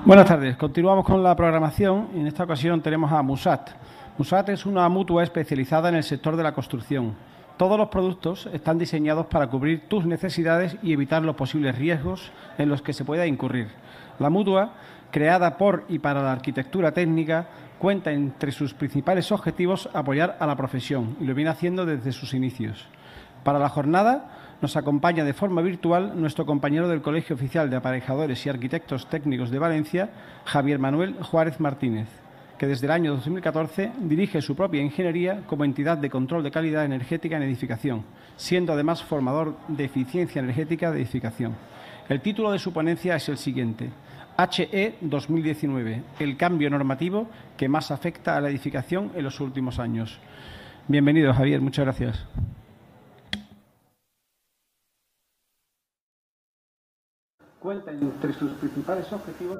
Buenas tardes. Continuamos con la programación y en esta ocasión tenemos a Musat. Musat es una mutua especializada en el sector de la construcción. Todos los productos están diseñados para cubrir tus necesidades y evitar los posibles riesgos en los que se pueda incurrir. La mutua, creada por y para la arquitectura técnica, cuenta entre sus principales objetivos apoyar a la profesión y lo viene haciendo desde sus inicios. Para la jornada nos acompaña de forma virtual nuestro compañero del Colegio Oficial de Aparejadores y Arquitectos Técnicos de Valencia, Javier Manuel Juárez Martínez, que desde el año 2014 dirige su propia ingeniería como entidad de control de calidad energética en edificación, siendo además formador de eficiencia energética de edificación. El título de su ponencia es el siguiente: HE 2019, el cambio normativo que más afecta a la edificación en los últimos años. Bienvenido, Javier, muchas gracias. Cuenta entre sus principales objetivos.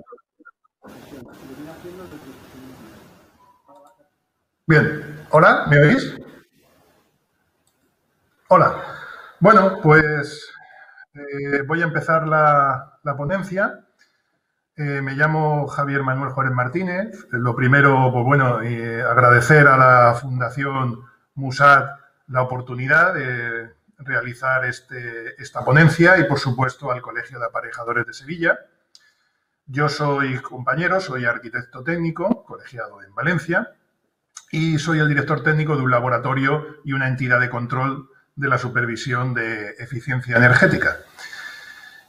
Bien, hola, ¿me oís? Hola. Bueno, pues voy a empezar la ponencia. Me llamo Javier Manuel Juárez Martínez. Lo primero, pues bueno, agradecer a la Fundación Musat la oportunidad de realizar esta ponencia y, por supuesto, al Colegio de Aparejadores de Sevilla. Yo soy compañero, soy arquitecto técnico, colegiado en Valencia, y soy el director técnico de un laboratorio y una entidad de control de la supervisión de eficiencia energética.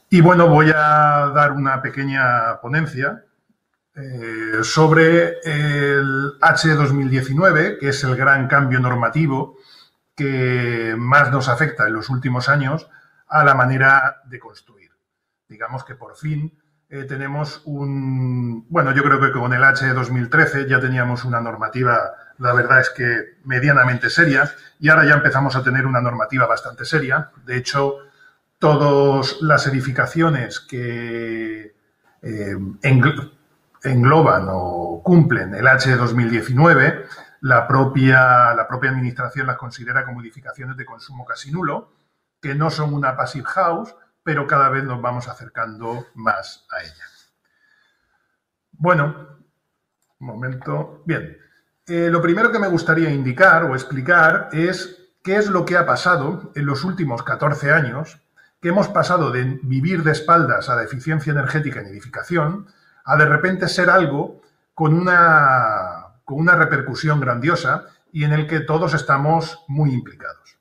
Y bueno, voy a dar una pequeña ponencia sobre el H 2019, que es el gran cambio normativo que más nos afecta en los últimos años a la manera de construir. Digamos que por fin tenemos bueno, yo creo que con el H 2013 ya teníamos una normativa, la verdad es que medianamente seria, y ahora ya empezamos a tener una normativa bastante seria. De hecho, todas las edificaciones que engloban o cumplen el H 2019, la propia administración las considera como edificaciones de consumo casi nulo, que no son una passive house, pero cada vez nos vamos acercando más a ella. Bueno, un momento. Bien, lo primero que me gustaría indicar o explicar es qué es lo que ha pasado en los últimos 14 años, que hemos pasado de vivir de espaldas a la eficiencia energética en edificación a de repente ser algo con una repercusión grandiosa y en el que todos estamos muy implicados.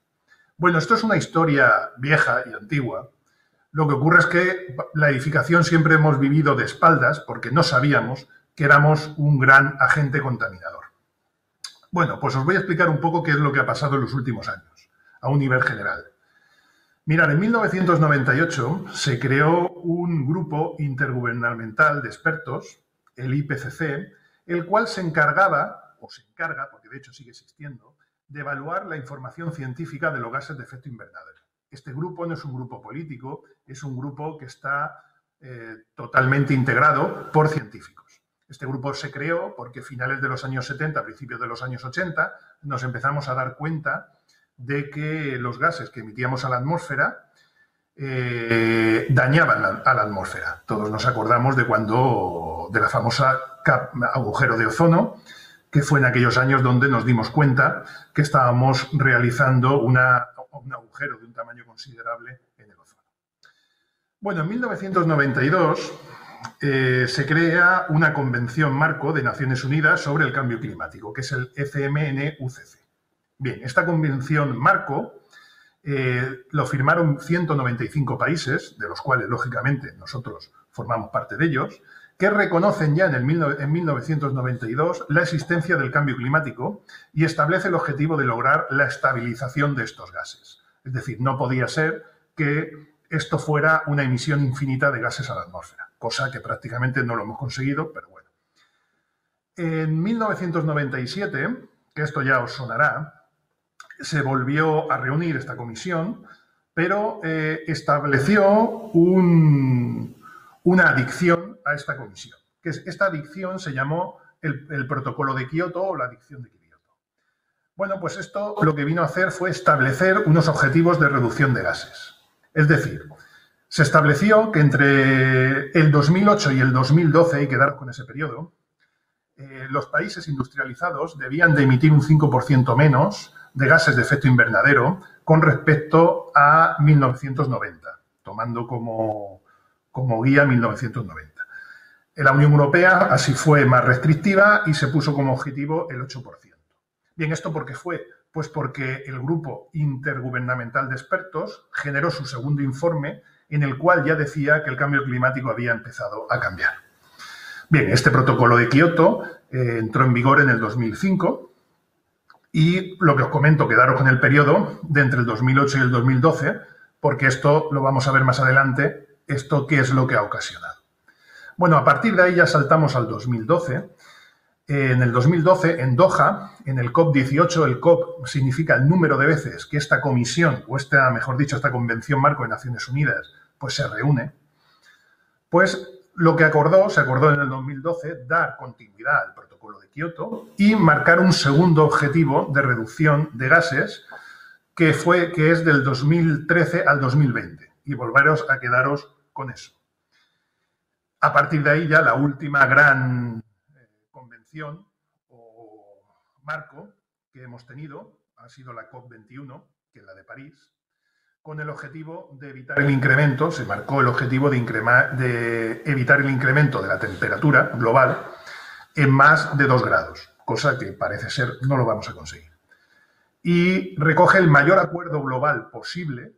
Bueno, esto es una historia vieja y antigua. Lo que ocurre es que la edificación siempre hemos vivido de espaldas porque no sabíamos que éramos un gran agente contaminador. Bueno, pues os voy a explicar un poco qué es lo que ha pasado en los últimos años, a un nivel general. Mirad, en 1998 se creó un grupo intergubernamental de expertos, el IPCC, el cual se encargaba, o se encarga, porque de hecho sigue existiendo, de evaluar la información científica de los gases de efecto invernadero. Este grupo no es un grupo político, es un grupo que está totalmente integrado por científicos. Este grupo se creó porque a finales de los años 70, principios de los años 80, nos empezamos a dar cuenta de que los gases que emitíamos a la atmósfera dañaban a la atmósfera. Todos nos acordamos de la famosa agujero de ozono, que fue en aquellos años donde nos dimos cuenta que estábamos realizando un agujero de un tamaño considerable en el ozono. Bueno, en 1992 se crea una convención marco de Naciones Unidas sobre el cambio climático, que es el FMNUCC. Bien, esta convención marco lo firmaron 195 países, de los cuales, lógicamente, nosotros formamos parte de ellos, que reconocen ya en 1992 la existencia del cambio climático y establece el objetivo de lograr la estabilización de estos gases. Es decir, no podía ser que esto fuera una emisión infinita de gases a la atmósfera, cosa que prácticamente no lo hemos conseguido, pero bueno. En 1997, que esto ya os sonará, se volvió a reunir esta comisión, pero estableció una adicción a esta comisión. Esta adicción se llamó el Protocolo de Kioto o la adicción de Kioto. Bueno, pues esto lo que vino a hacer fue establecer unos objetivos de reducción de gases. Es decir, Se estableció que entre el 2008 y el 2012, y quedaros con ese periodo, los países industrializados debían de emitir un 5% menos de gases de efecto invernadero con respecto a 1990, tomando como guía 1990. En la Unión Europea así fue más restrictiva y se puso como objetivo el 8%. Bien, ¿esto por qué fue? Pues porque el Grupo Intergubernamental de Expertos generó su segundo informe en el cual ya decía que el cambio climático había empezado a cambiar. Bien, este protocolo de Kioto entró en vigor en el 2005 y lo que os comento, quedaros con el periodo de entre el 2008 y el 2012, porque esto lo vamos a ver más adelante, esto qué es lo que ha ocasionado. Bueno, a partir de ahí ya saltamos al 2012. En el 2012, en Doha, en el COP18, el COP significa el número de veces que esta comisión, o mejor dicho, esta Convención Marco de Naciones Unidas, pues se reúne, pues lo que se acordó en el 2012, dar continuidad al protocolo de Kioto y marcar un segundo objetivo de reducción de gases que es del 2013 al 2020. Y volveros a quedaros con eso. A partir de ahí ya la última gran convención o marco que hemos tenido ha sido la COP21, que es la de París, con el objetivo de evitar el incremento, se marcó el objetivo de evitar el incremento de la temperatura global en más de 2 grados, cosa que parece ser no lo vamos a conseguir. Y recoge el mayor acuerdo global posible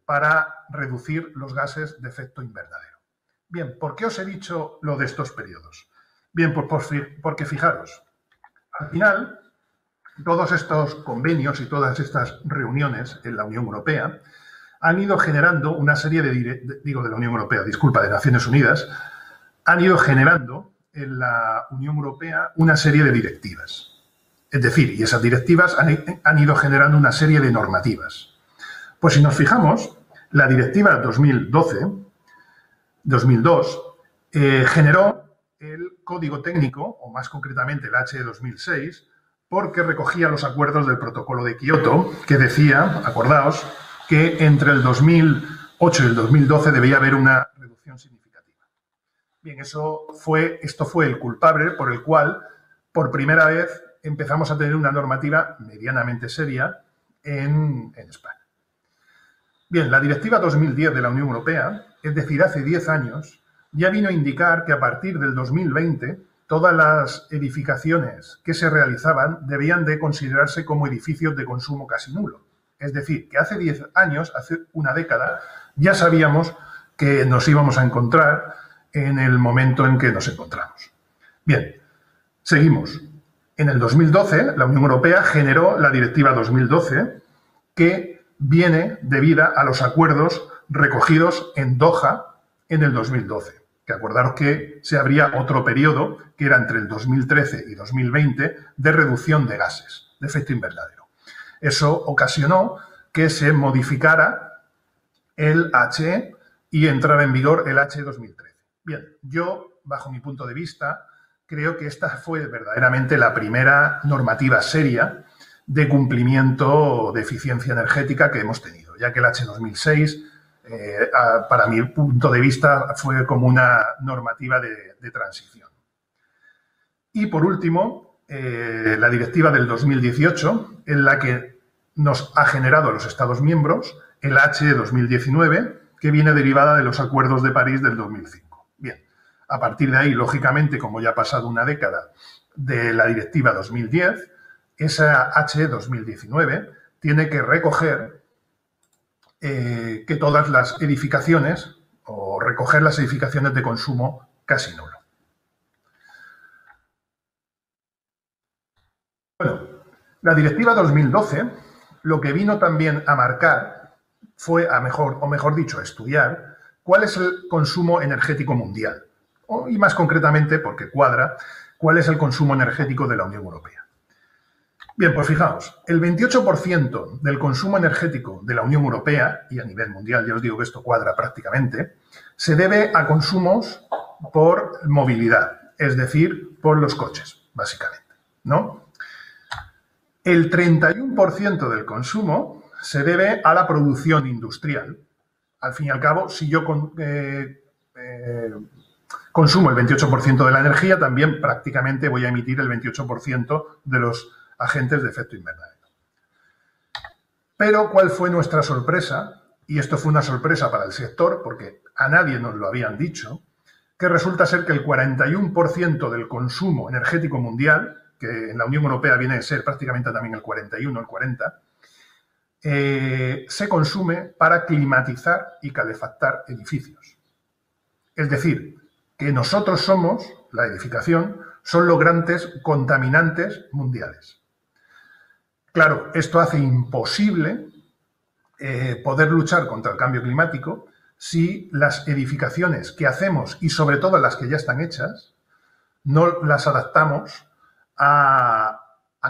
para reducir los gases de efecto invernadero. Bien, ¿por qué os he dicho lo de estos periodos? Bien, pues porque fijaros, al final, todos estos convenios y todas estas reuniones en la Unión Europea han ido generando una serie de la Unión Europea, disculpa, de Naciones Unidas, han ido generando en la Unión Europea una serie de directivas. Es decir, y esas directivas han ido generando una serie de normativas. Pues si nos fijamos, la directiva 2002 generó el código técnico, o más concretamente el H 2006, porque recogía los acuerdos del protocolo de Kioto, que decía, acordaos, que entre el 2008 y el 2012 debía haber una reducción significativa. Bien, esto fue el culpable por el cual, por primera vez, empezamos a tener una normativa medianamente seria en España. Bien, la Directiva 2010 de la Unión Europea, es decir, hace 10 años, ya vino a indicar que a partir del 2020 todas las edificaciones que se realizaban debían de considerarse como edificios de consumo casi nulo. Es decir, que hace 10 años, hace una década, ya sabíamos que nos íbamos a encontrar en el momento en que nos encontramos. Bien, seguimos. En el 2012, la Unión Europea generó la Directiva 2012, que viene debida a los acuerdos recogidos en Doha en el 2012. Que acordaros que se abría otro periodo, que era entre el 2013 y 2020, de reducción de gases de efecto invernadero. Eso ocasionó que se modificara el H y entrara en vigor el H 2013. Bien, yo, bajo mi punto de vista, creo que esta fue verdaderamente la primera normativa seria de cumplimiento de eficiencia energética que hemos tenido, ya que el H 2006, para mi punto de vista, fue como una normativa de transición. Y, por último, la directiva del 2018, en la que nos ha generado a los Estados miembros el H 2019, que viene derivada de los acuerdos de París del 2005. Bien, a partir de ahí, lógicamente, como ya ha pasado una década de la directiva 2010, esa H 2019 tiene que recoger que todas las edificaciones, o recoger las edificaciones de consumo casi nulo. Bueno, la directiva 2012 lo que vino también a marcar fue a estudiar cuál es el consumo energético mundial, y más concretamente, porque cuadra, cuál es el consumo energético de la Unión Europea. Bien, pues fijaos, el 28% del consumo energético de la Unión Europea, y a nivel mundial, ya os digo que esto cuadra prácticamente, se debe a consumos por movilidad, es decir, por los coches, básicamente, ¿no? El 31% del consumo se debe a la producción industrial, al fin y al cabo, si yo consumo el 28% de la energía, también prácticamente voy a emitir el 28% de los agentes de efecto invernadero. Pero, ¿cuál fue nuestra sorpresa? Y esto fue una sorpresa para el sector, porque a nadie nos lo habían dicho, que resulta ser que el 41% del consumo energético mundial, que en la Unión Europea viene a ser prácticamente también el 41, el 40, se consume para climatizar y calefactar edificios. Es decir, que nosotros somos, la edificación, son los grandes contaminantes mundiales. Claro, esto hace imposible poder luchar contra el cambio climático si las edificaciones que hacemos, y sobre todo las que ya están hechas, no las adaptamos a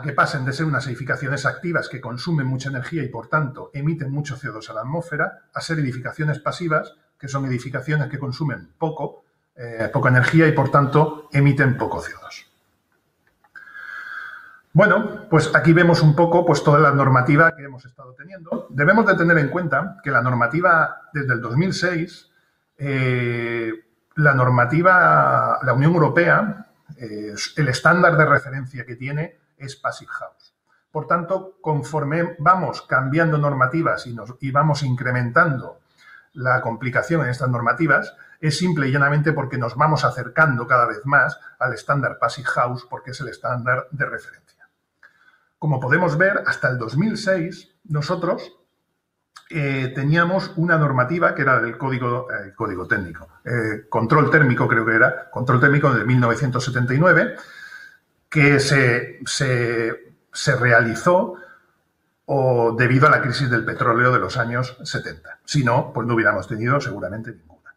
que pasen de ser unas edificaciones activas que consumen mucha energía y, por tanto, emiten mucho CO2 a la atmósfera, a ser edificaciones pasivas, que son edificaciones que consumen poca energía y, por tanto, emiten poco CO2. Bueno, pues aquí vemos un poco pues, toda la normativa que hemos estado teniendo. Debemos de tener en cuenta que la normativa desde el 2006, la Unión Europea, el estándar de referencia que tiene es Passive House. Por tanto, conforme vamos cambiando normativas y vamos incrementando la complicación en estas normativas, es simple y llanamente porque nos vamos acercando cada vez más al estándar Passive House, porque es el estándar de referencia. Como podemos ver, hasta el 2006 nosotros teníamos una normativa que era del código técnico, control térmico creo que era, control térmico de 1979, que se realizó debido a la crisis del petróleo de los años 70. Si no, pues no hubiéramos tenido seguramente ninguna.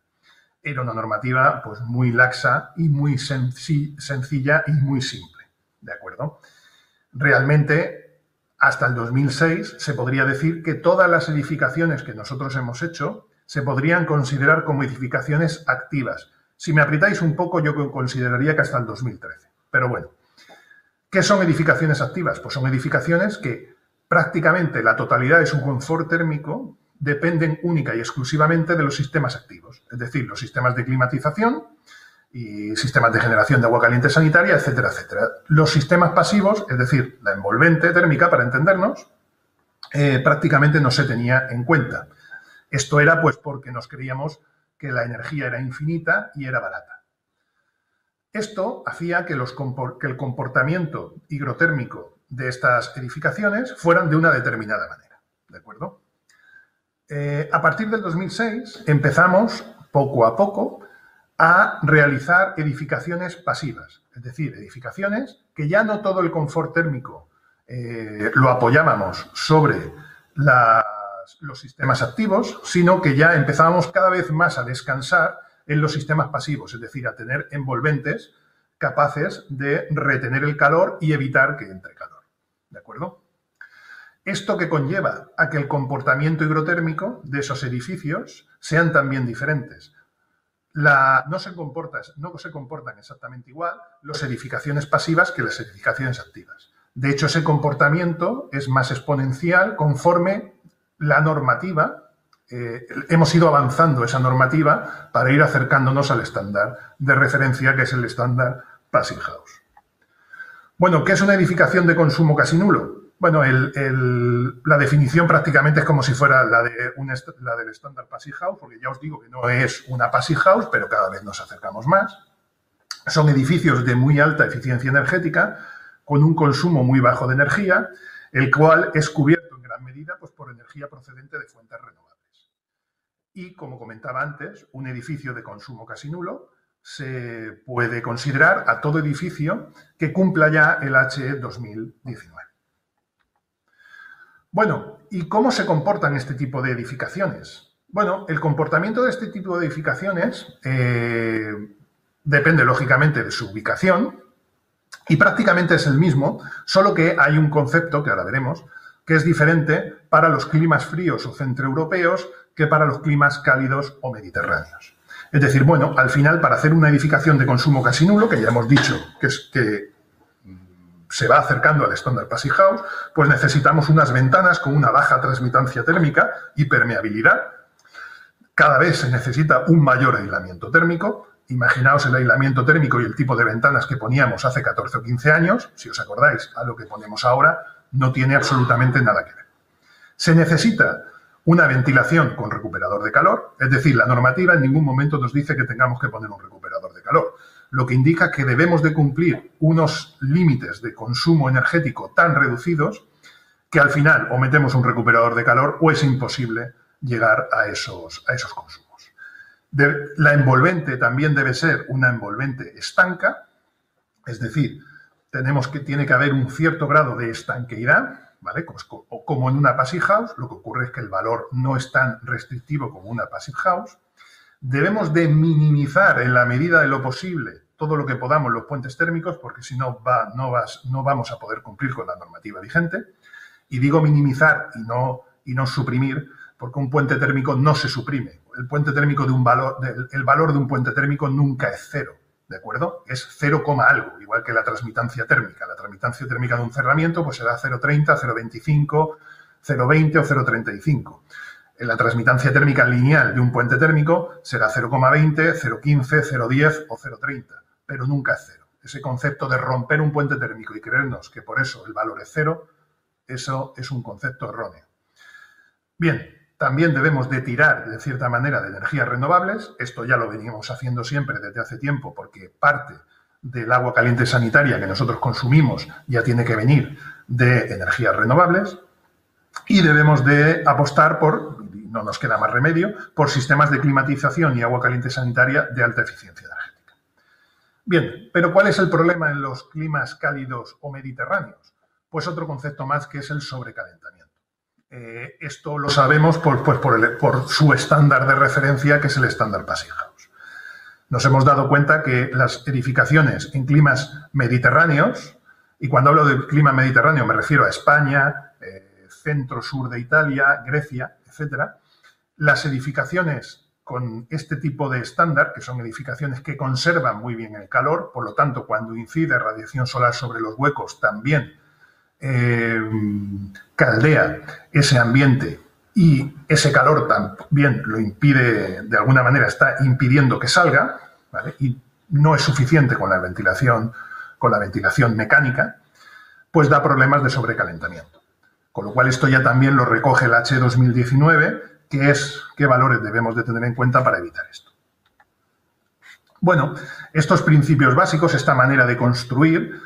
Era una normativa pues muy laxa y muy sencilla y muy simple, ¿de acuerdo? Realmente, hasta el 2006 se podría decir que todas las edificaciones que nosotros hemos hecho se podrían considerar como edificaciones activas. Si me aprietáis un poco, yo consideraría que hasta el 2013. Pero bueno, ¿qué son edificaciones activas? Pues son edificaciones que prácticamente la totalidad de su confort térmico dependen única y exclusivamente de los sistemas activos, es decir, los sistemas de climatización y sistemas de generación de agua caliente sanitaria, etcétera, etcétera. Los sistemas pasivos, es decir, la envolvente térmica, para entendernos, prácticamente no se tenía en cuenta. Esto era pues porque nos creíamos que la energía era infinita y era barata. Esto hacía que el comportamiento higrotérmico de estas edificaciones fueran de una determinada manera, ¿de acuerdo? A partir del 2006 empezamos, poco a poco, a realizar edificaciones pasivas, es decir, edificaciones que ya no todo el confort térmico lo apoyábamos sobre los sistemas activos, sino que ya empezábamos cada vez más a descansar en los sistemas pasivos, es decir, a tener envolventes capaces de retener el calor y evitar que entre calor, ¿de acuerdo? Esto que conlleva a que el comportamiento higrotérmico de esos edificios sean también diferentes. No se comportan exactamente igual las edificaciones pasivas que las edificaciones activas. De hecho, ese comportamiento es más exponencial conforme la normativa, hemos ido avanzando esa normativa para ir acercándonos al estándar de referencia, que es el estándar Passive House. Bueno, ¿qué es una edificación de consumo casi nulo? Bueno, la definición prácticamente es como si fuera la del estándar Passive House, porque ya os digo que no es una Passive House, pero cada vez nos acercamos más. Son edificios de muy alta eficiencia energética, con un consumo muy bajo de energía, el cual es cubierto en gran medida pues, por energía procedente de fuentes renovables. Y, como comentaba antes, un edificio de consumo casi nulo se puede considerar a todo edificio que cumpla ya el HE 2019. Bueno, ¿y cómo se comportan este tipo de edificaciones? Bueno, el comportamiento de este tipo de edificaciones depende, lógicamente, de su ubicación y prácticamente es el mismo, solo que hay un concepto, que ahora veremos, que es diferente para los climas fríos o centroeuropeos que para los climas cálidos o mediterráneos. Es decir, bueno, al final, para hacer una edificación de consumo casi nulo, que ya hemos dicho que se va acercando al estándar Passive House, pues necesitamos unas ventanas con una baja transmitancia térmica y permeabilidad. Cada vez se necesita un mayor aislamiento térmico. Imaginaos el aislamiento térmico y el tipo de ventanas que poníamos hace 14 o 15 años. Si os acordáis, a lo que ponemos ahora no tiene absolutamente nada que ver. Se necesita una ventilación con recuperador de calor, es decir, la normativa en ningún momento nos dice que tengamos que poner un recuperador de calor, lo que indica que debemos de cumplir unos límites de consumo energético tan reducidos que al final o metemos un recuperador de calor o es imposible llegar a esos consumos. La envolvente también debe ser una envolvente estanca, es decir, tiene que haber un cierto grado de estanqueidad, ¿vale? Como en una passive house, lo que ocurre es que el valor no es tan restrictivo como una passive house. Debemos de minimizar en la medida de lo posible todo lo que podamos los puentes térmicos, porque si no, no vamos a poder cumplir con la normativa vigente. Y digo minimizar y no suprimir, porque un puente térmico no se suprime. El puente térmico el valor de un puente térmico nunca es cero, ¿de acuerdo? Es 0, algo, igual que la transmitancia térmica. La transmitancia térmica de un cerramiento pues será 0,30, 0,25, 0,20 o 0,35. La transmitancia térmica lineal de un puente térmico será 0,20, 0,15, 0,10 o 0,30, pero nunca es cero. Ese concepto de romper un puente térmico y creernos que por eso el valor es cero, eso es un concepto erróneo. Bien, también debemos de tirar, de cierta manera, de energías renovables. Esto ya lo venimos haciendo siempre desde hace tiempo, porque parte del agua caliente sanitaria que nosotros consumimos ya tiene que venir de energías renovables. Y debemos de apostar no nos queda más remedio, por sistemas de climatización y agua caliente sanitaria de alta eficiencia energética. Bien, pero ¿cuál es el problema en los climas cálidos o mediterráneos? Pues otro concepto más, que es el sobrecalentamiento. Esto lo sabemos por su estándar de referencia, que es el estándar Passive House. Nos hemos dado cuenta que las edificaciones en climas mediterráneos, y cuando hablo de clima mediterráneo me refiero a España, centro-sur de Italia, Grecia, etcétera, las edificaciones con este tipo de estándar, que son edificaciones que conservan muy bien el calor, por lo tanto, cuando incide radiación solar sobre los huecos, también caldea ese ambiente y ese calor también lo impide, de alguna manera está impidiendo que salga, ¿vale? Y no es suficiente con la ventilación mecánica, pues da problemas de sobrecalentamiento. Con lo cual esto ya también lo recoge el H 2019, que es qué valores debemos de tener en cuenta para evitar esto. Bueno, estos principios básicos, esta manera de construir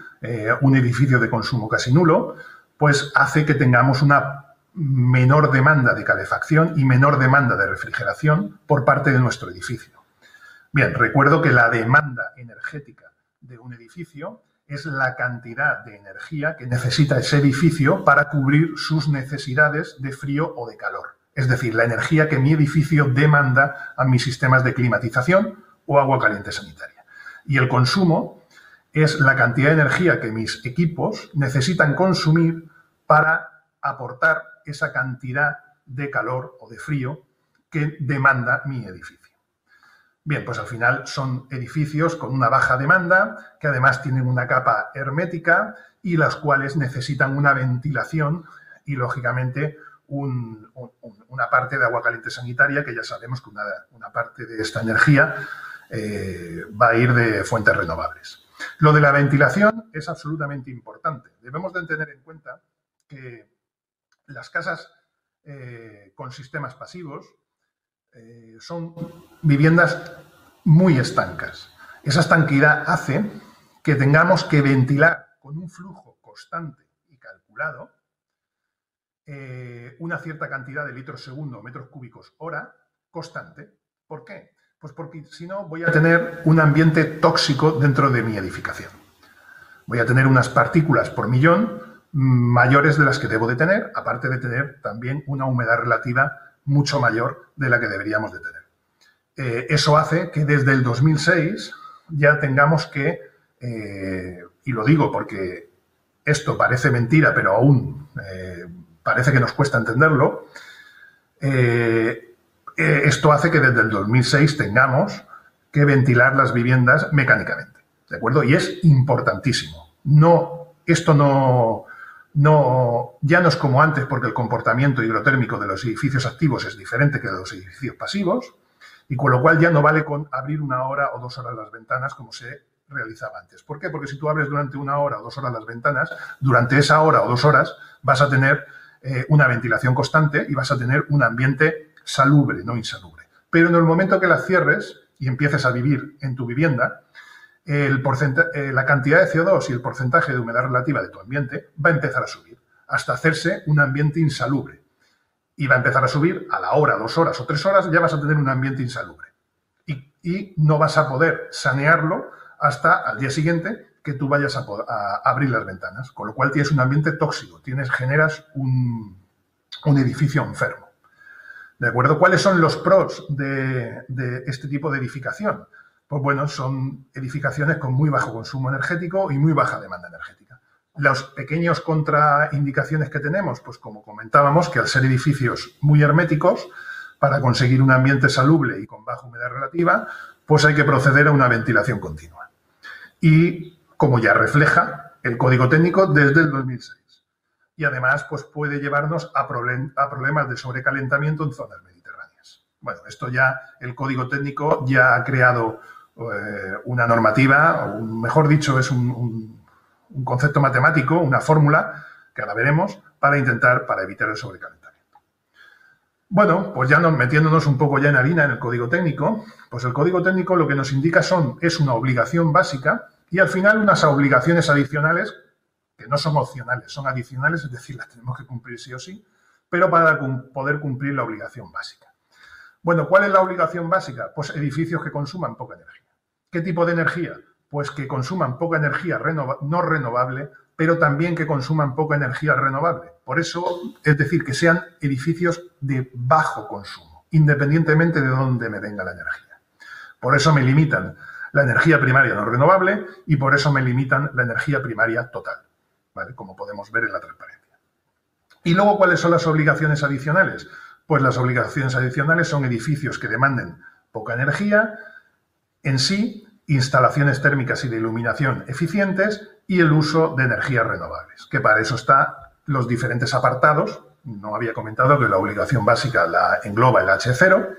un edificio de consumo casi nulo, pues hace que tengamos una menor demanda de calefacción y menor demanda de refrigeración por parte de nuestro edificio. Bien, recuerdo que la demanda energética de un edificio es la cantidad de energía que necesita ese edificio para cubrir sus necesidades de frío o de calor. Es decir, la energía que mi edificio demanda a mis sistemas de climatización o agua caliente sanitaria. Y el consumo es la cantidad de energía que mis equipos necesitan consumir para aportar esa cantidad de calor o de frío que demanda mi edificio. Bien, pues al final son edificios con una baja demanda, que además tienen una capa hermética y las cuales necesitan una ventilación y, lógicamente, una parte de agua caliente sanitaria, que ya sabemos que una parte de esta energía va a ir de fuentes renovables. Lo de la ventilación es absolutamente importante. Debemos de tener en cuenta que las casas con sistemas pasivos son viviendas muy estancas. Esa estanqueidad hace que tengamos que ventilar con un flujo constante y calculado una cierta cantidad de litros segundo, metros cúbicos hora, constante. ¿Por qué? Pues porque si no voy a tener un ambiente tóxico dentro de mi edificación. Voy a tener unas partículas por millón mayores de las que debo de tener, aparte de tener también una humedad relativa mucho mayor de la que deberíamos de tener. Eso hace que desde el 2006 ya tengamos que, y lo digo porque esto parece mentira, pero aún parece que nos cuesta entenderlo, esto hace que desde el 2006 tengamos que ventilar las viviendas mecánicamente, ¿de acuerdo? Y es importantísimo. Esto no ya no es como antes, porque el comportamiento hidrotérmico de los edificios activos es diferente que de los edificios pasivos, y con lo cual ya no vale con abrir 1 hora o 2 horas las ventanas como se realizaba antes. ¿Por qué? Porque si tú abres durante 1 hora o 2 horas las ventanas, durante esa hora o 2 horas vas a tener una ventilación constante y vas a tener un ambiente salubre, no insalubre. Pero en el momento que las cierres y empieces a vivir en tu vivienda, la cantidad de CO2 y el porcentaje de humedad relativa de tu ambiente va a empezar a subir hasta hacerse un ambiente insalubre. Y va a empezar a subir a la hora, 2 horas o 3 horas, ya vas a tener un ambiente insalubre. Y no vas a poder sanearlo hasta al día siguiente que tú vayas a abrir las ventanas. Con lo cual tienes un ambiente tóxico, generas un edificio enfermo. ¿De acuerdo? ¿Cuáles son los pros de este tipo de edificación? Pues bueno, son edificaciones con muy bajo consumo energético y muy baja demanda energética. Los pequeños contraindicaciones que tenemos, pues como comentábamos, que al ser edificios muy herméticos, para conseguir un ambiente salubre y con baja humedad relativa, pues hay que proceder a una ventilación continua. Y como ya refleja el Código Técnico desde el 2006. Y además, pues puede llevarnos a problemas de sobrecalentamiento en zonas mediterráneas. Bueno, esto ya, el Código Técnico ya ha creado una normativa, o mejor dicho, es un concepto matemático, una fórmula, que ahora veremos, para evitar el sobrecalentamiento. Bueno, pues ya metiéndonos un poco ya en harina en el Código Técnico, pues el Código Técnico lo que nos indica es una obligación básica y al final unas obligaciones adicionales que no son opcionales, son adicionales, es decir, las tenemos que cumplir sí o sí, pero para poder cumplir la obligación básica. Bueno, ¿cuál es la obligación básica? Pues edificios que consuman poca energía. ¿Qué tipo de energía? Pues que consuman poca energía no renovable, pero también que consuman poca energía renovable. Por eso, es decir, que sean edificios de bajo consumo, independientemente de dónde me venga la energía. Por eso me limitan la energía primaria no renovable y por eso me limitan la energía primaria total, ¿vale? Como podemos ver en la transparencia. Y luego, ¿cuáles son las obligaciones adicionales? Pues las obligaciones adicionales son edificios que demanden poca energía en sí, instalaciones térmicas y de iluminación eficientes y el uso de energías renovables, que para eso están los diferentes apartados. No había comentado que la obligación básica la engloba el H0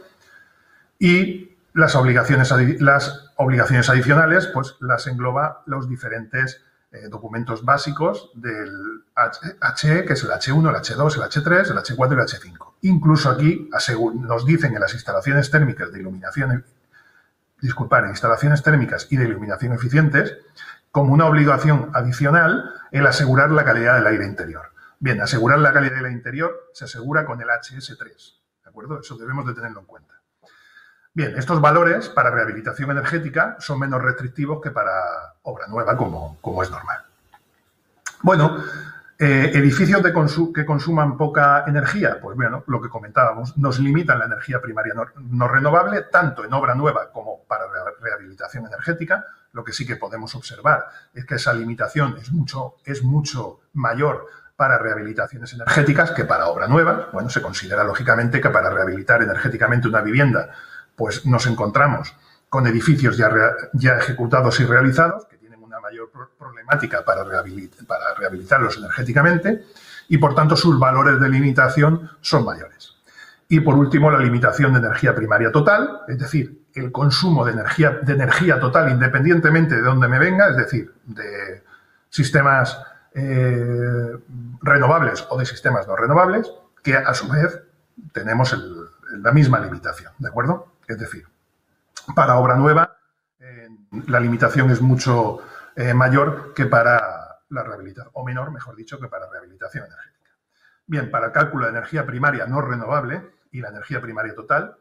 y las obligaciones adicionales pues las engloba los diferentes documentos básicos del HE, que es el H1, el H2, el H3, el H4 y el H5. Incluso aquí nos dicen en las instalaciones térmicas de iluminación, instalaciones térmicas y de iluminación eficientes, como una obligación adicional el asegurar la calidad del aire interior. Bien, asegurar la calidad del aire interior se asegura con el HS3, ¿de acuerdo? Eso debemos de tenerlo en cuenta. Bien, estos valores para rehabilitación energética son menos restrictivos que para obra nueva, como es normal. Bueno, edificios que consuman poca energía, pues bueno, lo que comentábamos, nos limitan la energía primaria no renovable, tanto en obra nueva como para rehabilitación energética. Lo que sí que podemos observar es que esa limitación es mucho mayor para rehabilitaciones energéticas que para obra nueva. Bueno, se considera lógicamente que para rehabilitar energéticamente una vivienda, pues nos encontramos con edificios ya ejecutados y realizados, que tienen una mayor problemática para rehabilitarlos energéticamente y, por tanto, sus valores de limitación son mayores. Y, por último, la limitación de energía primaria total, es decir, el consumo de energía total independientemente de dónde me venga, es decir, de sistemas renovables o de sistemas no renovables, que a su vez tenemos la misma limitación, ¿de acuerdo? Es decir, para obra nueva la limitación es mucho mayor que para la rehabilitación, o menor, mejor dicho, que para rehabilitación energética. Bien, para el cálculo de energía primaria no renovable y la energía primaria total,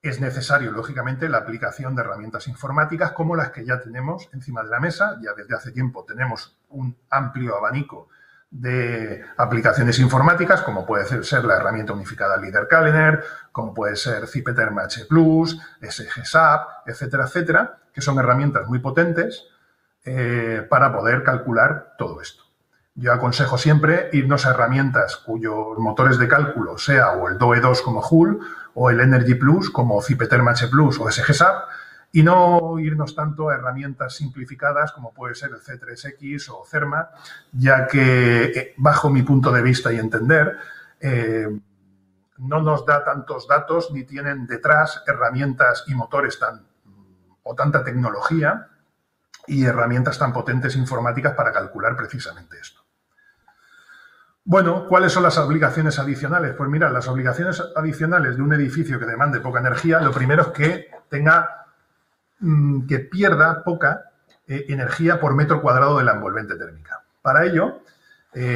es necesario, lógicamente, la aplicación de herramientas informáticas como las que ya tenemos encima de la mesa. Ya desde hace tiempo tenemos un amplio abanico de aplicaciones informáticas, como puede ser la herramienta unificada LeaderCalendar, como puede ser Cipeterm H+, SGSAP, etcétera, etcétera, que son herramientas muy potentes para poder calcular todo esto. Yo aconsejo siempre irnos a herramientas cuyos motores de cálculo sea o el DOE2 como Joule o el Energy Plus como Cipeterm H+ o SGSAP y no irnos tanto a herramientas simplificadas como puede ser el C3X o CERMA, ya que, bajo mi punto de vista y entender, no nos da tantos datos ni tienen detrás herramientas y motores o tanta tecnología y herramientas tan potentes informáticas para calcular precisamente esto. Bueno, ¿cuáles son las obligaciones adicionales? Pues mira, las obligaciones adicionales de un edificio que demande poca energía, lo primero es que que pierda poca energía por metro cuadrado de la envolvente térmica. Para ello,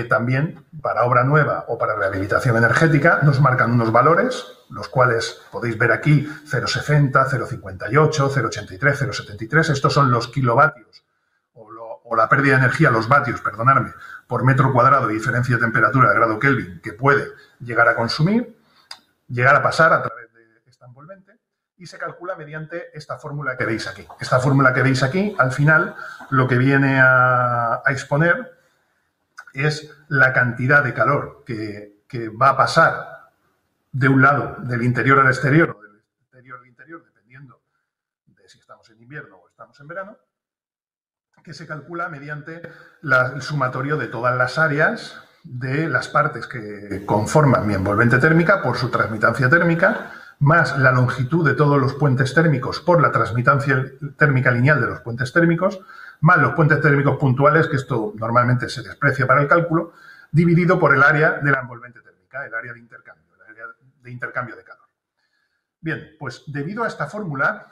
también para obra nueva o para rehabilitación energética nos marcan unos valores, los cuales podéis ver aquí 0,60, 0,58, 0,83, 0,73. Estos son los kilovatios o la pérdida de energía, los vatios, perdonadme, por metro cuadrado y diferencia de temperatura de grado Kelvin que puede llegar a consumir, llegar a pasar a través de esta envolvente, y se calcula mediante esta fórmula que veis aquí. Esta fórmula que veis aquí, al final, lo que viene a exponer es la cantidad de calor que va a pasar de un lado del interior al exterior o del exterior al interior, dependiendo de si estamos en invierno o estamos en verano, que se calcula mediante el sumatorio de todas las áreas de las partes que conforman mi envolvente térmica por su transmitancia térmica, más la longitud de todos los puentes térmicos por la transmitancia térmica lineal de los puentes térmicos, más los puentes térmicos puntuales, que esto normalmente se desprecia para el cálculo, dividido por el área de la envolvente térmica, el área de intercambio de calor. Bien, pues debido a esta fórmula,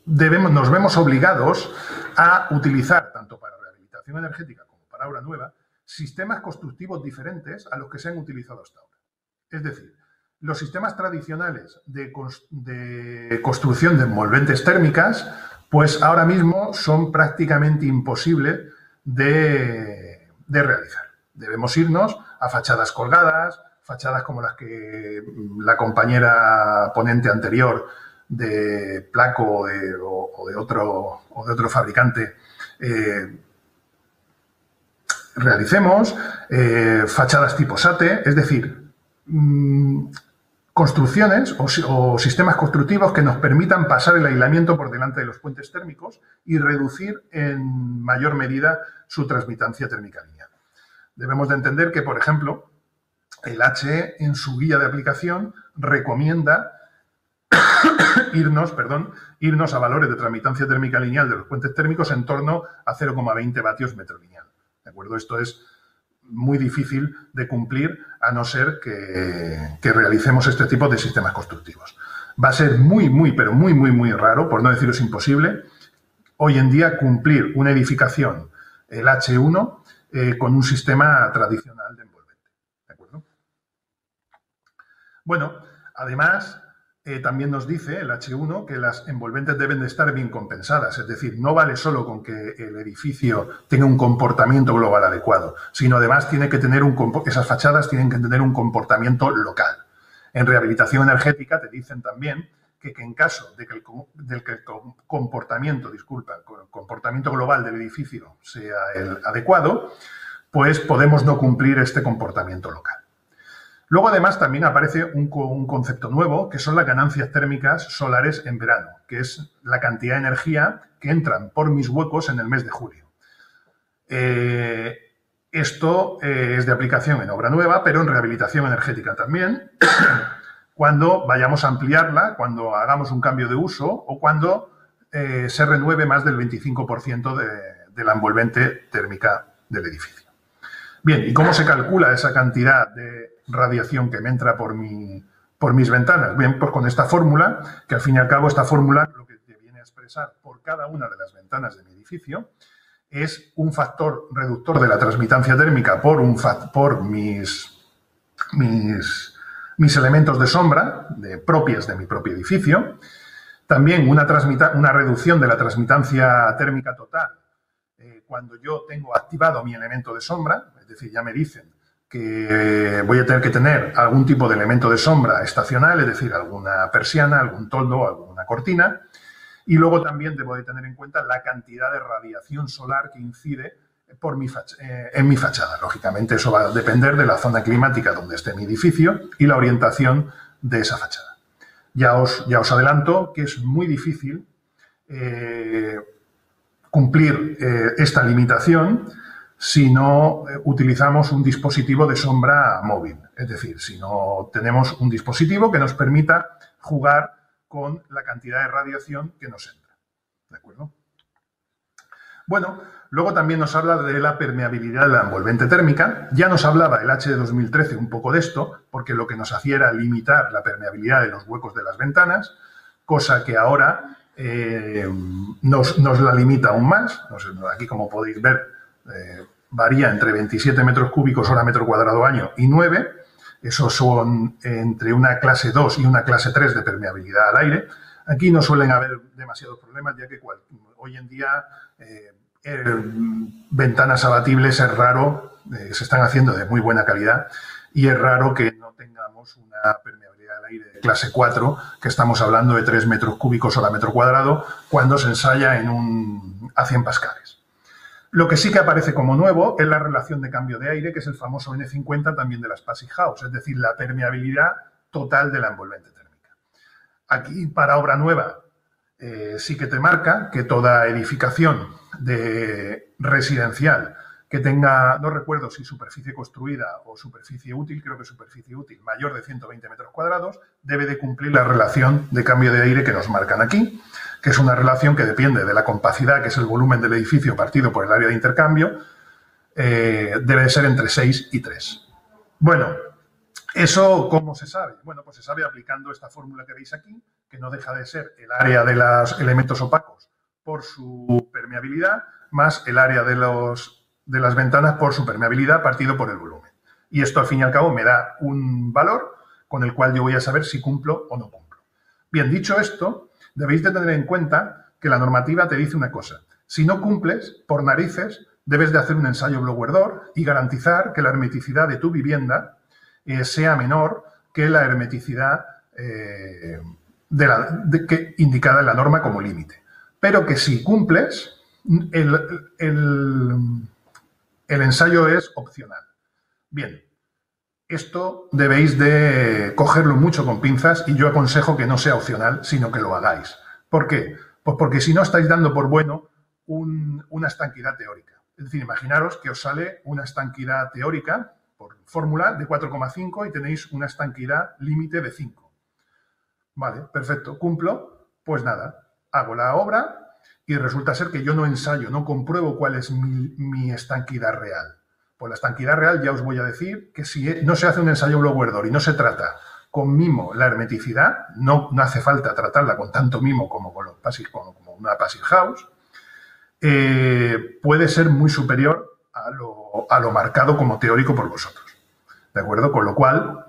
nos vemos obligados a utilizar, tanto para rehabilitación energética como para obra nueva, sistemas constructivos diferentes a los que se han utilizado hasta ahora. Es decir, los sistemas tradicionales de construcción de envolventes térmicas, pues ahora mismo son prácticamente imposibles de realizar. Debemos irnos a fachadas colgadas, fachadas como las que la compañera ponente anterior de Placo o de otro fabricante realicemos, fachadas tipo SATE, es decir, construcciones o sistemas constructivos que nos permitan pasar el aislamiento por delante de los puentes térmicos y reducir en mayor medida su transmitancia térmica lineal. Debemos de entender que, por ejemplo, el HE en su guía de aplicación recomienda irnos a valores de transmitancia térmica lineal de los puentes térmicos en torno a 0,20 vatios metro lineal. ¿De acuerdo? Esto es muy difícil de cumplir a no ser que realicemos este tipo de sistemas constructivos. Va a ser pero muy raro, por no deciros imposible, hoy en día cumplir una edificación, el H1, con un sistema tradicional de envolvente. ¿De acuerdo? Bueno, además, también nos dice el H1 que las envolventes deben de estar bien compensadas, es decir, no vale solo con que el edificio tenga un comportamiento global adecuado, sino además esas fachadas tienen que tener un comportamiento local. En rehabilitación energética te dicen también que en caso de que el comportamiento global del edificio sea el adecuado, pues podemos no cumplir este comportamiento local. Luego, además, también aparece un concepto nuevo, que son las ganancias térmicas solares en verano, que es la cantidad de energía que entran por mis huecos en el mes de julio. Esto es de aplicación en obra nueva, pero en rehabilitación energética también, cuando vayamos a ampliarla, cuando hagamos un cambio de uso o cuando se renueve más del 25% de la envolvente térmica del edificio. Bien, ¿y cómo se calcula esa cantidad de radiación que me entra por mis ventanas? Bien, pues con esta fórmula, que al fin y al cabo esta fórmula lo que te viene a expresar por cada una de las ventanas de mi edificio es un factor reductor de la transmitancia térmica por mis elementos de sombra propias de mi propio edificio. También una reducción de la transmitancia térmica total cuando yo tengo activado mi elemento de sombra, es decir, ya me dicen que voy a tener que tener algún tipo de elemento de sombra estacional, es decir, alguna persiana, algún toldo, alguna cortina. Y luego también debo de tener en cuenta la cantidad de radiación solar que incide en mi fachada. Lógicamente, eso va a depender de la zona climática donde esté mi edificio y la orientación de esa fachada. Ya os adelanto que es muy difícil cumplir esta limitación si no utilizamos un dispositivo de sombra móvil. Es decir, si no tenemos un dispositivo que nos permita jugar con la cantidad de radiación que nos entra. ¿De acuerdo? Bueno, luego también nos habla de la permeabilidad de la envolvente térmica. Ya nos hablaba el H de 2013 un poco de esto, porque lo que nos hacía era limitar la permeabilidad de los huecos de las ventanas, cosa que ahora nos la limita aún más. Aquí, como podéis ver, varía entre 27 metros cúbicos hora metro cuadrado año y 9. Esos son entre una clase 2 y una clase 3 de permeabilidad al aire. Aquí no suelen haber demasiados problemas, ya que hoy en día ventanas abatibles es raro, se están haciendo de muy buena calidad y es raro que no tengamos una permeabilidad al aire de clase 4, que estamos hablando de 3 metros cúbicos hora metro cuadrado, cuando se ensaya a 100 pascales. Lo que sí que aparece como nuevo es la relación de cambio de aire, que es el famoso N50 también de las Passive House, es decir, la permeabilidad total de la envolvente térmica. Aquí, para obra nueva, sí que te marca que toda edificación de residencial que tenga, no recuerdo si superficie construida o superficie útil, creo que superficie útil mayor de 120 metros cuadrados, debe de cumplir la relación de cambio de aire que nos marcan aquí, que es una relación que depende de la compacidad, que es el volumen del edificio partido por el área de intercambio, debe de ser entre 6 y 3. Bueno, ¿eso cómo se sabe? Bueno, pues se sabe aplicando esta fórmula que veis aquí, que no deja de ser el área de los elementos opacos por su permeabilidad, más el área de las ventanas por su permeabilidad partido por el volumen. Y esto, al fin y al cabo, me da un valor con el cual yo voy a saber si cumplo o no cumplo. Bien, dicho esto, debéis de tener en cuenta que la normativa te dice una cosa. Si no cumples, por narices, debes de hacer un ensayo blower door y garantizar que la hermeticidad de tu vivienda sea menor que la hermeticidad que indicada en la norma como límite. Pero que si cumples, el ensayo es opcional. Bien, esto debéis de cogerlo mucho con pinzas y yo aconsejo que no sea opcional, sino que lo hagáis. ¿Por qué? Pues porque si no estáis dando por bueno una estanquidad teórica. Es decir, imaginaros que os sale una estanquidad teórica por fórmula de 4,5 y tenéis una estanquidad límite de 5. Vale, perfecto, cumplo, pues nada, hago la obra y resulta ser que yo no ensayo, no compruebo cuál es mi estanquidad real. Pues la estanquidad real ya os voy a decir que si no se hace un ensayo blower door y no se trata con mimo la hermeticidad, no hace falta tratarla con tanto mimo como como una Passive House, puede ser muy superior a lo marcado como teórico por vosotros. ¿De acuerdo? Con lo cual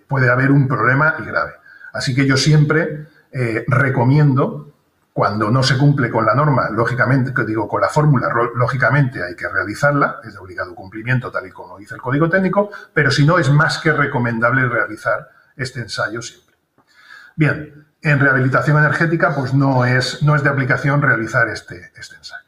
puede haber un problema y grave. Así que yo siempre recomiendo, cuando no se cumple con la norma, lógicamente, con la fórmula, lógicamente hay que realizarla, es de obligado cumplimiento tal y como dice el código técnico, pero si no, es más que recomendable realizar este ensayo siempre. Bien, en rehabilitación energética pues no es de aplicación realizar este ensayo.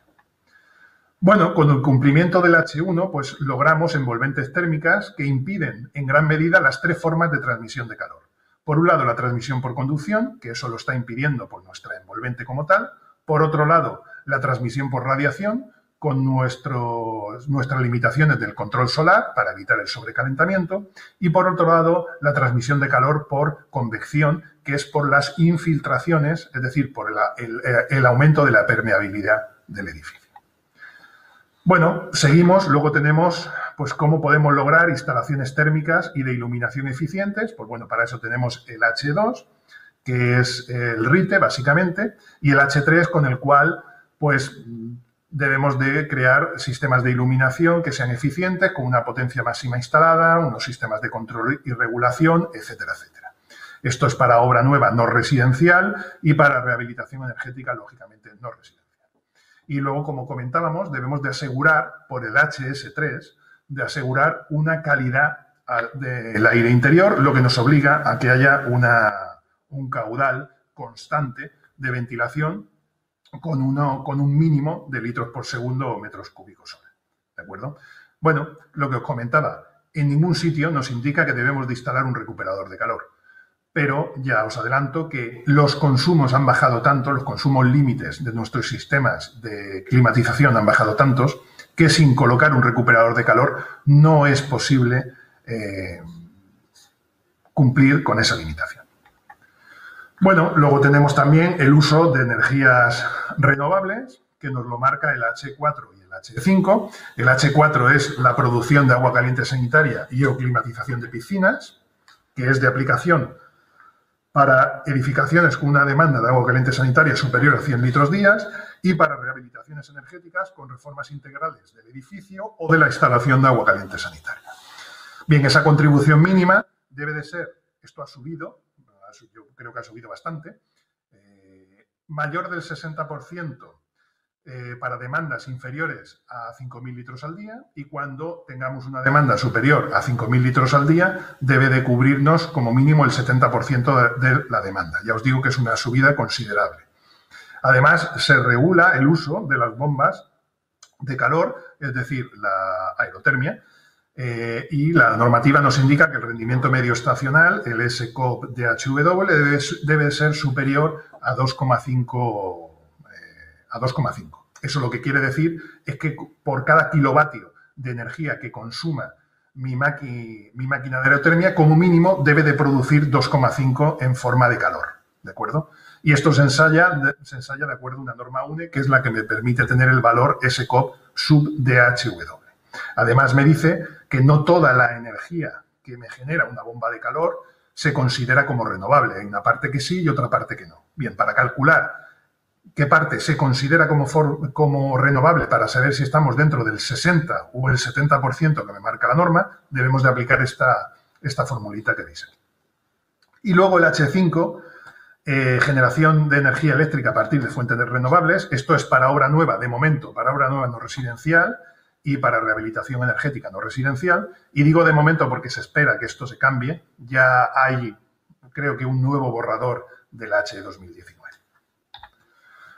Bueno, con el cumplimiento del H1 pues logramos envolventes térmicas que impiden en gran medida las 3 formas de transmisión de calor. Por un lado, la transmisión por conducción, que eso lo está impidiendo por nuestra envolvente como tal. Por otro lado, la transmisión por radiación, con nuestras limitaciones del control solar para evitar el sobrecalentamiento. Y por otro lado, la transmisión de calor por convección, que es por las infiltraciones, es decir, por el aumento de la permeabilidad del edificio. Bueno, seguimos, luego tenemos pues cómo podemos lograr instalaciones térmicas y de iluminación eficientes. Pues bueno, para eso tenemos el H2, que es el RITE básicamente, y el H3 con el cual pues debemos de crear sistemas de iluminación que sean eficientes, con una potencia máxima instalada, unos sistemas de control y regulación, etcétera, etcétera. Esto es para obra nueva no residencial y para rehabilitación energética, lógicamente, no residencial. Y luego, como comentábamos, debemos de asegurar, por el HS3, de asegurar una calidad del aire interior, lo que nos obliga a que haya un caudal constante de ventilación con un mínimo de litros por segundo o metros cúbicos hora. ¿De acuerdo? Bueno, lo que os comentaba, en ningún sitio nos indica que debemos de instalar un recuperador de calor. pero ya os adelanto que los consumos han bajado tanto, los consumos límites de nuestros sistemas de climatización han bajado tantos, que sin colocar un recuperador de calor no es posible cumplir con esa limitación. Bueno, luego tenemos también el uso de energías renovables, que nos lo marca el H4 y el H5. El H4 es la producción de agua caliente sanitaria y o climatización de piscinas, que es de aplicación para edificaciones con una demanda de agua caliente sanitaria superior a 100 litros días y para rehabilitaciones energéticas con reformas integrales del edificio o de la instalación de agua caliente sanitaria. Bien, esa contribución mínima debe de ser, esto ha subido, yo creo que ha subido bastante, mayor del 60% para demandas inferiores a 5.000 litros al día, y cuando tengamos una demanda superior a 5.000 litros al día debe de cubrirnos como mínimo el 70% de la demanda. Ya os digo que es una subida considerable. Además, se regula el uso de las bombas de calor, es decir, la aerotermia, y la normativa nos indica que el rendimiento medio estacional, el SCOP-DHW, debe ser superior a 2,5. Eso lo que quiere decir es que por cada kilovatio de energía que consuma mi máquina de aerotermia, como mínimo debe de producir 2,5 en forma de calor, ¿de acuerdo? Y esto se ensaya de acuerdo a una norma UNE, que es la que me permite tener el valor SCOP sub DHW. Además, me dice que no toda la energía que me genera una bomba de calor se considera como renovable. Hay una parte que sí y otra parte que no. Bien, para calcular qué parte se considera como renovable, para saber si estamos dentro del 60 o el 70% que me marca la norma, debemos de aplicar esta formulita que veis aquí. Y luego el H5, generación de energía eléctrica a partir de fuentes renovables. Esto es para obra nueva, de momento, para obra nueva no residencial y para rehabilitación energética no residencial. Y digo de momento porque se espera que esto se cambie. Ya hay, creo que, un nuevo borrador del H 2019.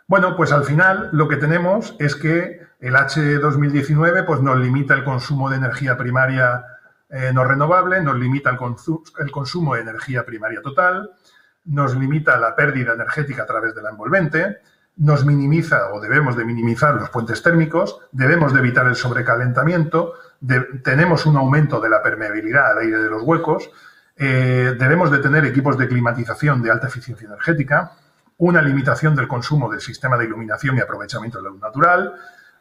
Bueno, pues al final lo que tenemos es que el H 2019 pues, nos limita el consumo de energía primaria no renovable, nos limita el consumo de energía primaria total, nos limita la pérdida energética a través de la envolvente, nos minimiza o debemos de minimizar los puentes térmicos, debemos de evitar el sobrecalentamiento, tenemos un aumento de la permeabilidad al aire de los huecos, debemos de tener equipos de climatización de alta eficiencia energética, una limitación del consumo del sistema de iluminación y aprovechamiento de la luz natural,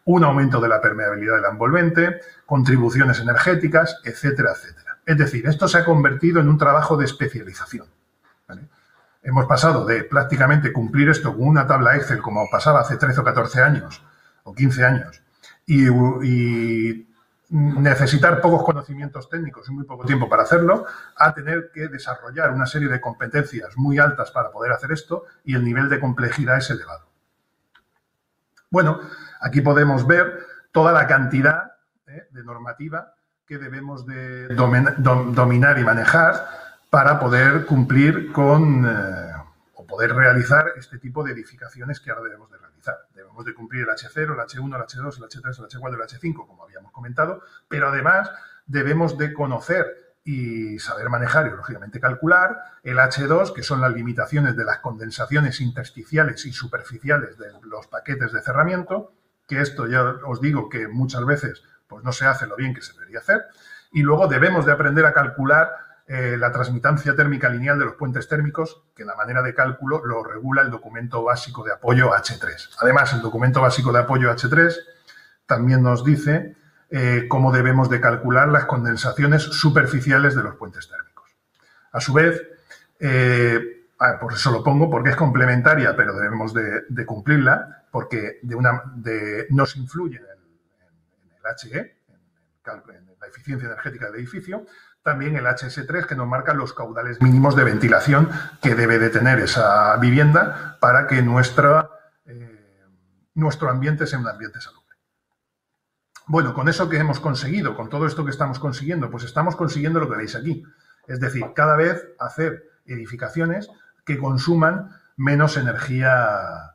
un aumento de la permeabilidad de la envolvente, contribuciones energéticas, etcétera, etcétera. Es decir, esto se ha convertido en un trabajo de especialización, ¿vale? Hemos pasado de prácticamente cumplir esto con una tabla Excel como pasaba hace 13 o 14 años o 15 años y necesitar pocos conocimientos técnicos y muy poco tiempo para hacerlo, a tener que desarrollar una serie de competencias muy altas para poder hacer esto, y el nivel de complejidad es elevado. Bueno, aquí podemos ver toda la cantidad de normativa que debemos de dominar y manejar para poder cumplir con o poder realizar este tipo de edificaciones que ahora debemos de realizar. Debemos de cumplir el H0, el H1, el H2, el H3, el H4, el H5, como habíamos comentado, pero además debemos de conocer y saber manejar y, lógicamente, calcular el H2, que son las limitaciones de las condensaciones intersticiales y superficiales de los paquetes de cerramiento, que esto ya os digo que muchas veces pues, no se hace lo bien que se debería hacer, y luego debemos de aprender a calcular la transmitancia térmica lineal de los puentes térmicos, que la manera de cálculo lo regula el documento básico de apoyo H3. Además, el documento básico de apoyo H3 también nos dice cómo debemos de calcular las condensaciones superficiales de los puentes térmicos. A su vez, por eso lo pongo, porque es complementaria, pero debemos de cumplirla, porque nos influye en el HE, en la eficiencia energética del edificio. También el HS3, que nos marca los caudales mínimos de ventilación que debe de tener esa vivienda para que nuestro ambiente sea un ambiente salubre. Bueno, con eso que hemos conseguido, con todo esto que estamos consiguiendo, pues estamos consiguiendo lo que veis aquí. Es decir, cada vez hacer edificaciones que consuman menos energía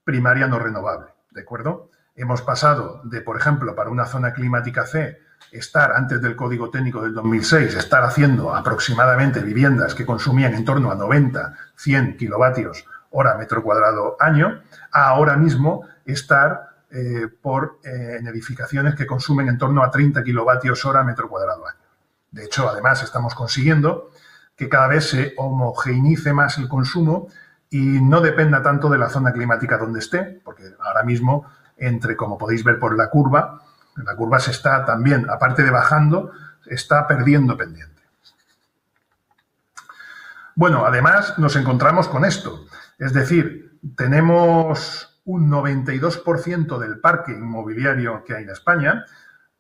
primaria no renovable, ¿de acuerdo? Hemos pasado de, por ejemplo, para una zona climática C, estar, antes del Código Técnico del 2006, estar haciendo aproximadamente viviendas que consumían en torno a 90, 100 kilovatios hora metro cuadrado año, a ahora mismo estar en edificaciones que consumen en torno a 30 kilovatios hora metro cuadrado año. De hecho, además, estamos consiguiendo que cada vez se homogeneice más el consumo y no dependa tanto de la zona climática donde esté, porque ahora mismo, como podéis ver por la curva se está también, aparte de bajando, está perdiendo pendiente. Bueno, además nos encontramos con esto, es decir, tenemos un 92% del parque inmobiliario que hay en España,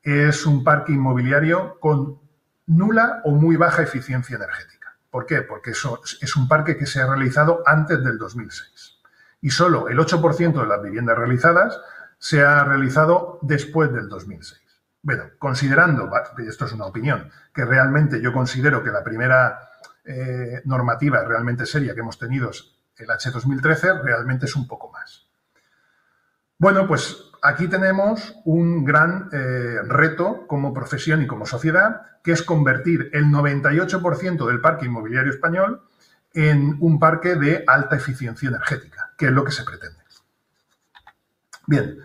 es un parque inmobiliario con nula o muy baja eficiencia energética. ¿Por qué? Porque eso es un parque que se ha realizado antes del 2006 y solo el 8% de las viviendas realizadas se ha realizado después del 2006. Bueno, considerando, esto es una opinión, que realmente yo considero que la primera normativa realmente seria que hemos tenido es el H2013, realmente es un poco más. Bueno, pues aquí tenemos un gran reto como profesión y como sociedad, que es convertir el 98% del parque inmobiliario español en un parque de alta eficiencia energética, que es lo que se pretende. Bien,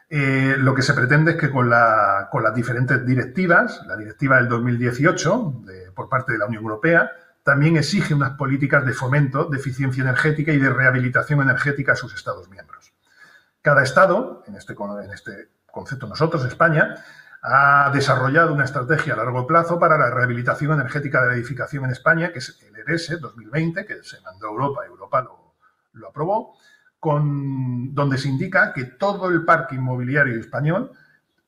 lo que se pretende es que con las diferentes directivas, la directiva del 2018 por parte de la Unión Europea, también exige unas políticas de fomento de eficiencia energética y de rehabilitación energética a sus Estados miembros. Cada Estado, en este concepto nosotros, España, ha desarrollado una estrategia a largo plazo para la rehabilitación energética de la edificación en España, que es el ERES 2020, que se mandó a Europa y Europa lo aprobó, donde se indica que todo el parque inmobiliario español,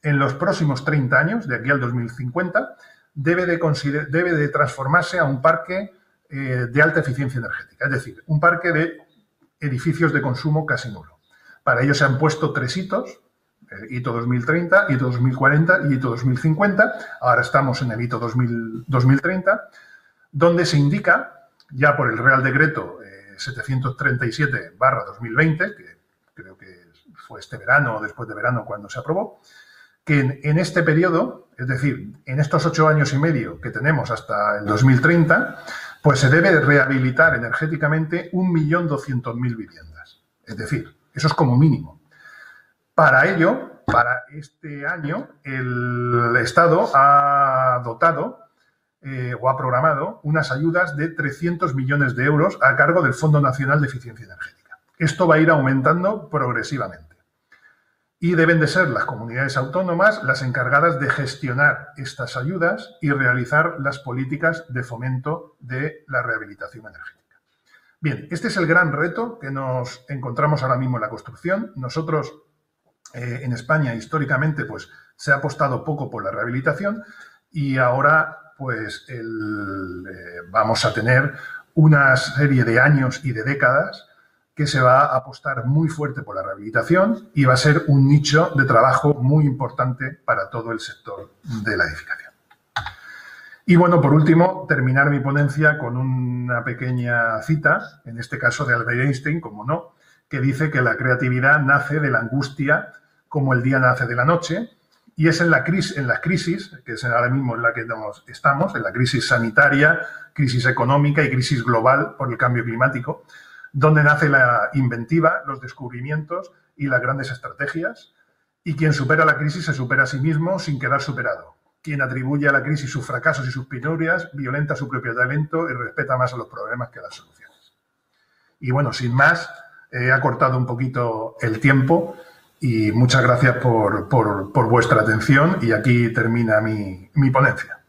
en los próximos 30 años, de aquí al 2050, debe de transformarse a un parque de alta eficiencia energética, es decir, un parque de edificios de consumo casi nulo. Para ello se han puesto 3 hitos, el hito 2030, hito 2040 y hito 2050. Ahora estamos en el hito 2030, donde se indica, ya por el Real Decreto 737/2020, que creo que fue este verano o después de verano cuando se aprobó, que en este periodo, es decir, en estos 8 años y medio que tenemos hasta el 2030, pues se debe rehabilitar energéticamente 1.200.000 viviendas. Es decir, eso es como mínimo. Para ello, para este año, el Estado ha dotado o ha programado unas ayudas de 300 millones de euros a cargo del Fondo Nacional de Eficiencia Energética. Esto va a ir aumentando progresivamente. Y deben de ser las comunidades autónomas las encargadas de gestionar estas ayudas y realizar las políticas de fomento de la rehabilitación energética. Bien, este es el gran reto que nos encontramos ahora mismo en la construcción. Nosotros, en España, históricamente, pues se ha apostado poco por la rehabilitación y ahora pues vamos a tener una serie de años y de décadas que se va a apostar muy fuerte por la rehabilitación y va a ser un nicho de trabajo muy importante para todo el sector de la edificación. Y bueno, por último, terminar mi ponencia con una pequeña cita, en este caso de Albert Einstein, como no, que dice que la creatividad nace de la angustia como el día nace de la noche, y es en las crisis, que es ahora mismo en la que estamos, en la crisis sanitaria, crisis económica y crisis global por el cambio climático, donde nace la inventiva, los descubrimientos y las grandes estrategias. Y quien supera la crisis se supera a sí mismo sin quedar superado. Quien atribuye a la crisis sus fracasos y sus penurias, violenta su propio talento y respeta más a los problemas que a las soluciones. Y bueno, sin más, he acortado un poquito el tiempo y muchas gracias por vuestra atención y aquí termina mi ponencia.